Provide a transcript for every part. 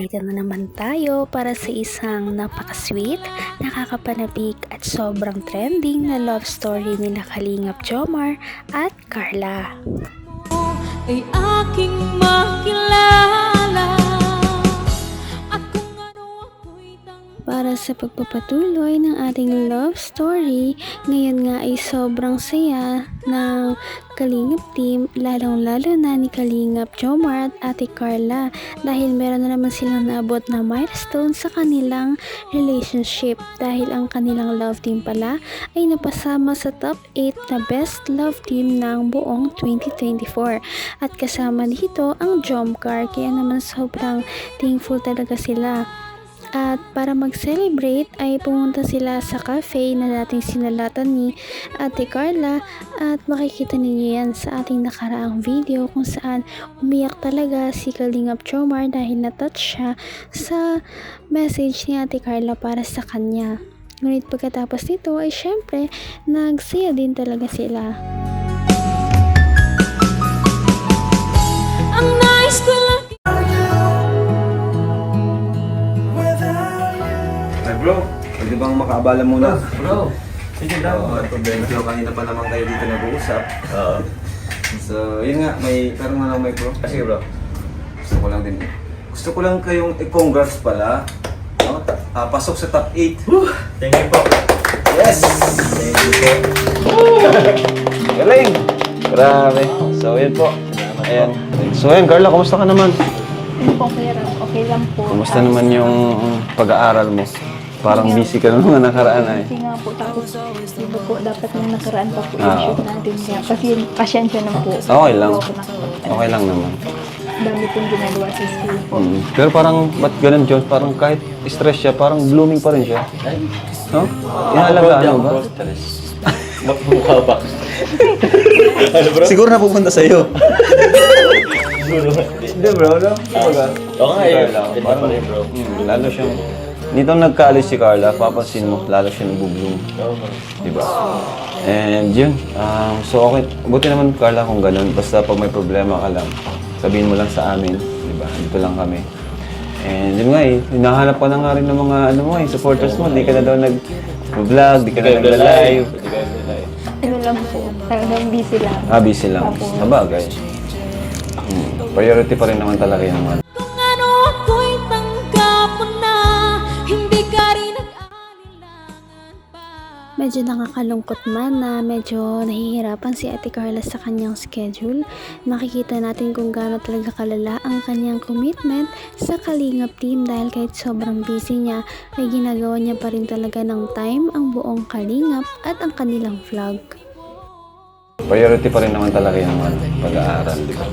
Nandito na naman tayo para sa isang napaka-sweet, nakakapanabik at sobrang trending na love story nila Kalingap Jomar at Carla. Ay aking makilala at kung ano ako'y Para sa pagpapatuloy ng ating love story, ngayon nga ay sobrang saya ng Kalingap team, lalong-lalo na ni Kalingap Jomar at Ate Carla dahil meron na naman silang naabot na milestone sa kanilang relationship dahil ang kanilang love team pala ay napasama sa top 8 na best love team ng buong 2024 at kasama dito ang Jomcar, kaya naman sobrang thankful talaga sila. At para mag-celebrate ay pumunta sila sa cafe na dating sinalatan ni Ate Carla at makikita ninyo yan sa ating nakaraang video kung saan umiyak talaga si Kalingap Jomar dahil na-touch siya sa message ni Ate Carla para sa kanya. Ngunit pagkatapos nito ay syempre nagsaya din talaga sila. ang nais ko lang. Ay bro, pwede bang makaabala muna? Bro, sige daw. Medyo kanina pa naman kayo dito nag-uusap. Oo. So, yun nga, pero nga lang may bro. Sige bro. Gusto ko lang kayong i-congrats pala. No? Pasok sa top 8. Thank you po. Yes! Thank you po. Galing! Grabe. So, yun po. Ayan. So, ayan, Carla, kumusta ka naman? Hindi po okay lang po. Kumusta naman yung pag-aaral mo? Parang busy ka naman nakaraan ay. Kasi nga po, tapos di ba po, dapat nung nakaraan pa po yung Ah. shoot natin. Kaya, kasi pasyensya na po. Okay lang. Hindi po ako nakakita. Okay lang naman. Dami pong ginagawa sa school po. Pero parang, ba't ganun, Jones? Parang kahit stress siya, parang blooming pa rin siya. No? Inaalagaan mo ba? Magmukha ba? Siguro napupunta sa'yo. Siguro. Hindi bro, no? Kumbaga. Oo nga eh. Carla, Ito parang, pa rin bro. lalo siyang, nitong nagkaalis si Carla, papansin mo, lalo siya nag-bloom. Oo bro. Diba? And yun, so okay, buti naman Carla kung ganun, basta pag may problema ka lang, sabihin mo lang sa amin, diba? Dito lang kami. And yun nga eh, hinahanap ka na nga rin ng mga ano mo eh, supporters mo, di ka na daw nag-vlog, di ka na nag-live. Hindi kayo live. Ano lang po, talagang busy lang. Busy lang. Sabagay. Priority pa rin naman talaga yung mga. Kung ano ako'y tanggap mo na, hindi ka rin nag-aalilangan pa. Medyo nakakalungkot man na medyo nahihirapan si Ate Carla sa kanyang schedule. Makikita natin kung gaano talaga kalala ang kanyang commitment sa Kalingap team dahil kahit sobrang busy niya ay ginagawa niya pa rin talaga ng time ang buong Kalingap at ang kanilang vlog. Priority pa rin naman talaga yung mga pag-aaral, di ba?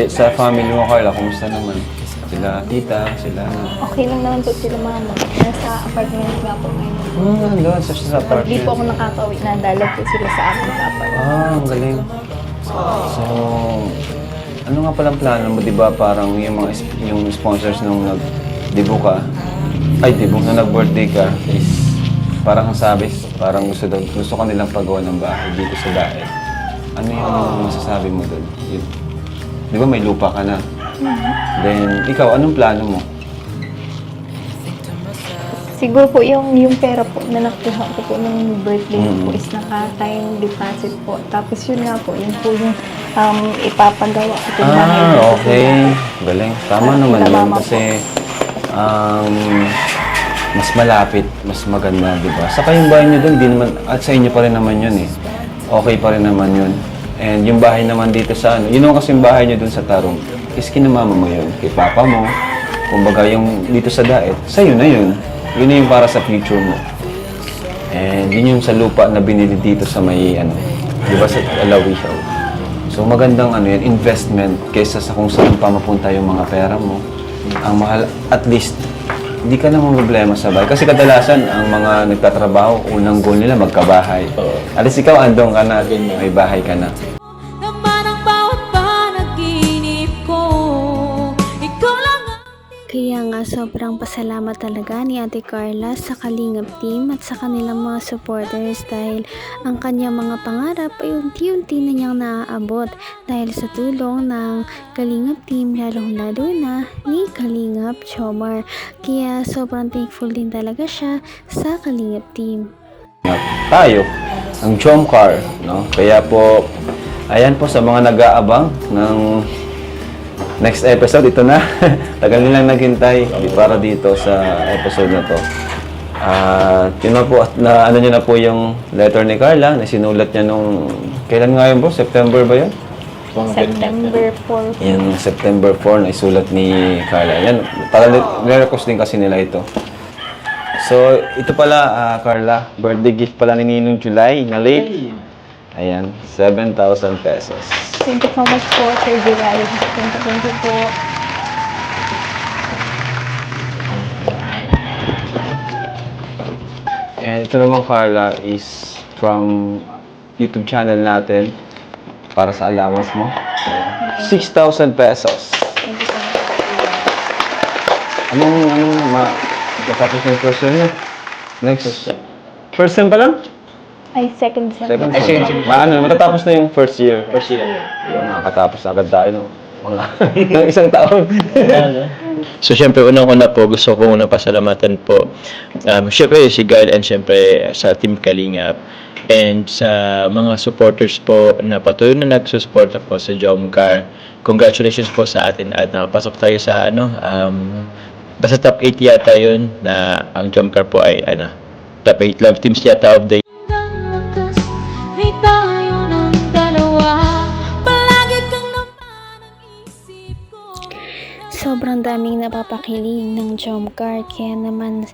Sa family mo, Carla, kumusta naman? Sila tita, sila Okay lang naman po sila mama. Nasa apartment nga po ngayon. doon sa Pag di apartment. po ako nakakauwi, nadalag po sila sa akin sa apartment. Ang galing. So, ano nga palang plano mo, di ba? Parang yung sponsors nung nag-debut ka, na nag-birthday ka, is parang ang sabi, parang gusto ka nilang pagawa ng bahay dito sa Daet. Ano yung masasabi mo doon? Di ba may lupa ka na? Then, ikaw, anong plano mo? Siguro po yung pera po na nakuha ko po nung birthday ko po is naka-time deposit po. Tapos yun nga po, yun po yung ipapagawa ko po ng bahay dito sa Okay. Galing. Tama naman yun Tama po. kasi mas malapit, mas maganda, di ba? Saka yung bahay niyo doon, di naman, at sa inyo pa rin naman yun eh. Okay pa rin naman yun. And yung bahay naman dito sa ano, yun naman kasi yung bahay niyo doon sa Tarong, is kinamama mo yun, kay papa mo. Kumbaga yung dito sa Daet, sa'yo na yun. Yun na yung para sa future mo. And yun yung sa lupa na binili dito sa may ano, di ba sa Alawishaw. So magandang ano yan, investment kaysa sa kung saan pa mapunta yung mga pera mo. Ang mahal, at least, hindi ka naman problema sa bahay. Kasi kadalasan, ang mga nagtatrabaho, unang goal nila magkabahay. At least ikaw, andong ka na, may bahay ka na. Naman ang bawat panaginip ko, ikaw lang ang Kaya nga sobrang pasalamat talaga ni Ate Carla sa Kalingap team at sa kanilang mga supporters dahil ang kanyang mga pangarap ay unti-unti na niyang naaabot dahil sa tulong ng Kalingap team, lalong-lalo na ni Kalingap Jomar. Kaya sobrang thankful din talaga siya sa Kalingap team. Tayo, ang Jomcar, no? Kaya po, ayan po sa mga nag-aabang ng next episode, ito na. Tagal nilang naghintay para dito sa episode na to. Yun na po, na ano niyo na po yung letter ni Carla na sinulat niya nung, kailan nga yun po? September ba yun? September 4. Yan, September 4 na isulat ni Carla. Yan, tagal nire-request din kasi nila ito. So, ito pala, Carla, birthday gift pala ni Ninong July na late. Ayan, 7,000 pesos. Thank you so much po, Sir July. Thank you po. And ito naman, Carla, is from YouTube channel natin para sa allowance mo. 6,000 pesos. Anong matapos na yung first year niya? Next. First sem pa lang? Ay, second sem. Second sem. Matatapos na yung first year. First year. Nakakatapos agad tayo, no? Mga ng isang taon. So, syempre, unang-una po, gusto ko muna pasalamatan po. Syempre, si Gail and syempre sa Team Kalingap. And sa mga supporters po na patuloy na nagsusuporta po sa Jomcar. Congratulations po sa atin at nakapasok tayo sa basta top 8 yata yun na ang Jomcar po ay top 8 love teams yata of the Hanggang wakas ay tayo ng dalawa. Palagi kang naman ang isip ko. Sobrang daming napapakilig ng Jomcar, kaya naman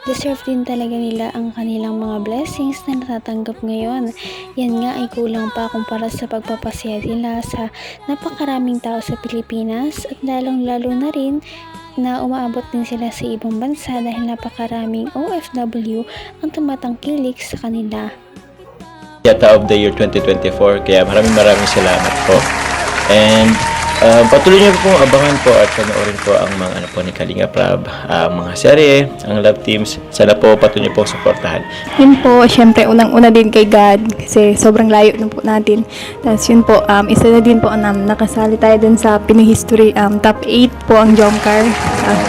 deserve din talaga nila ang kanilang mga blessings na natatanggap ngayon. Yan nga ay kulang pa kumpara sa pagpapasaya nila sa napakaraming tao sa Pilipinas at lalong-lalo na rin na umaabot din sila sa ibang bansa dahil napakaraming OFW ang tumatangkilik sa kanila. yata of the year 2024. Kaya maraming salamat po. And patuloy niyo po abangan po at panoorin po ang mga po ni Kalinga Prab, ang mga serye, ang love teams. Sana po patuloy niyo po suportahan. Yun po, syempre unang-una din kay God kasi sobrang layo na po natin. Tapos yun po, isa na din po nakasali tayo dun sa Pinoy History top 8 po ang Jomcar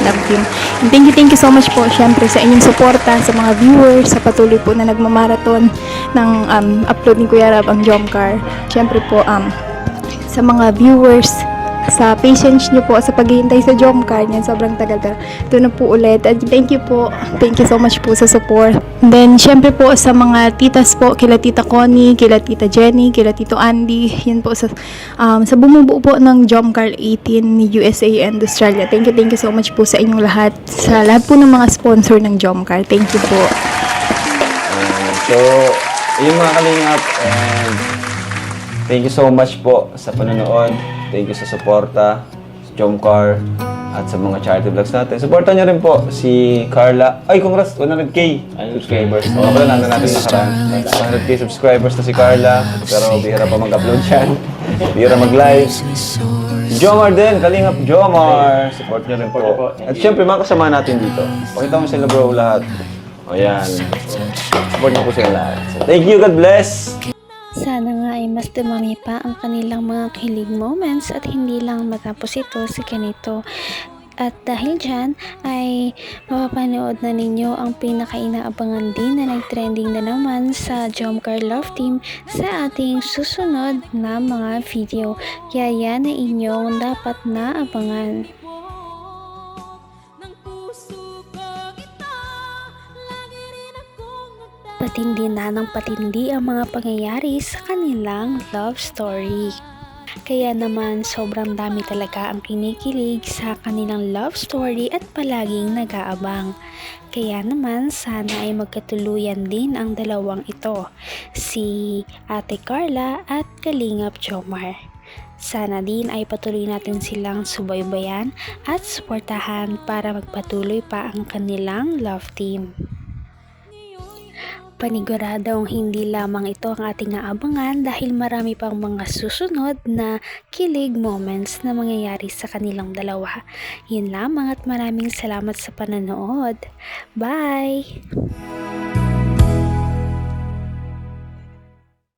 love team. And thank you so much po syempre sa inyong suporta, sa mga viewers, sa patuloy po na nagmamarathon ng upload ni Kuya Rab ang Jomcar. Syempre po sa mga viewers, sa patience nyo po sa paghihintay sa Jomcar niyan, sobrang tagal pero ito na po ulit at thank you po, thank you so much po sa support. And then syempre po sa mga titas po, kila Tita Connie, kila Tita Jenny, kila Tito Andy, yun po sa bumubuo po ng Jomcar 18 ni USA and Australia. Thank you so much po sa inyong lahat, sa lahat po ng mga sponsor ng Jomcar. Thank you po. So, yun mga kalingap, and thank you so much po sa panonood. Thank you sa suporta, sa Jomcar, at sa mga charity vlogs natin. Supportan niyo rin po si Carla. Ay, congrats! 100k subscribers. Oo, pala nandun natin nakaraan. 100k subscribers na si Carla. Pero bihira pa mag-upload yan. Bihira mag-live. Jomar din, Kalingap Jomar. Support niyo rin po. At syempre, mga kasama natin dito. Pakita mo sila bro lahat. O yan. Support niyo po sila lahat. So, thank you, God bless! Sana nga ay mas dumami pa ang kanilang mga kilig moments at hindi lang matapos ito sa ganito. At dahil dyan ay mapapanood na ninyo ang pinaka-inaabangan din na nag-trending na naman sa Jomcar Love Team sa ating susunod na mga video. Kaya yan ay inyong dapat na abangan. Ng puso ko kita, lagi rin akong nagtatanong. Patindi na ng patindi ang mga pangyayari sa kanilang love story. Kaya naman sobrang dami talaga ang kinikilig sa kanilang love story at palaging nag-aabang. Kaya naman sana ay magkatuluyan din ang dalawang ito, si Ate Carla at Kalingap Jomar. Sana din ay patuloy natin silang subaybayan at suportahan para magpatuloy pa ang kanilang love team. Paniguradong hindi lamang ito ang ating aabangan dahil marami pang mga susunod na kilig moments na mangyayari sa kanilang dalawa. Yun lamang at maraming salamat sa pananood. Bye!